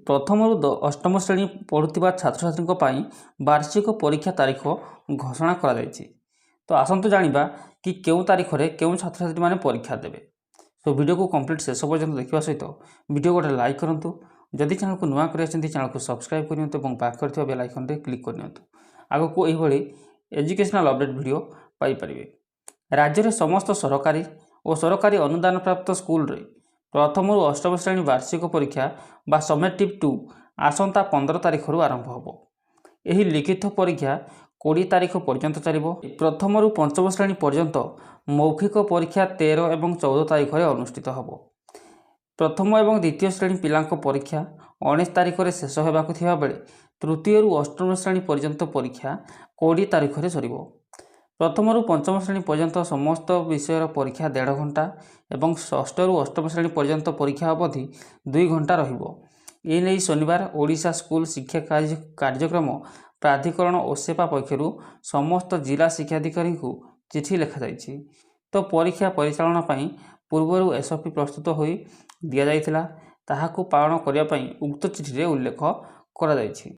प्रथम अष्टम श्रेणी पढ़ुवा छात्र छात्री वार्षिक परीक्षा तारीख घोषणा करा तो आसतु जानिबा कि केउ तारीख रे केउ छात्र छात्री माने परीक्षा देबे। तो वीडियो को कंप्लीट शेष पर्यंत देखा सहित वीडियो गोटे लाइक करूँ। जदि चैनल को नुआ कर चैनल को सब्सक्राइब करनी और पाखर बेल आइकन रे क्लिक करनी आग को यही एजुकेशनल अपडेट वीडियो पाइपर। राज्य में समस्त सरकारी और सरकारी अनुदान प्राप्त स्कूल रे प्रथम अष्टम श्रेणी वार्षिक परीक्षा बा समेटिव 2 आसंता 15 तारीख आरंभ होब। यह लिखित परीक्षा 20 तारीख पर्यंत चलिब। प्रथम पंचम श्रेणी पर्यंत मौखिक परीक्षा 13 और 14 तारीख में अनुष्ठित होब। प्रथम और द्वितीय श्रेणी पिलांक परीक्षा 19 तारीख में शेष होगाकू थिबा बेले तृतीय अष्टम श्रेणी पर्यंत परीक्षा 20 तारीख में सरिब। प्रथम पंचम श्रेणी पर्यंत समस्त विषय परीक्षा 1.5 घंटा और षष्ठ अष्टम श्रेणी पर्यंत परीक्षा अवधि 2 घंटा रहिबो। एने शनिवार ओडिशा स्कूल शिक्षा कार्यक्रम प्राधिकरण ओसेपा पक्षरु समस्त जिला शिक्षाधिकारी को चिठी लिखा जाइछि। तो परीक्षा परिचालना पई पूर्व एसओपी प्रस्तुत हो दि जाइथिला, ताहाकू पालन करिया पई उक्त चिठी रे उल्लेख करा जाइछि।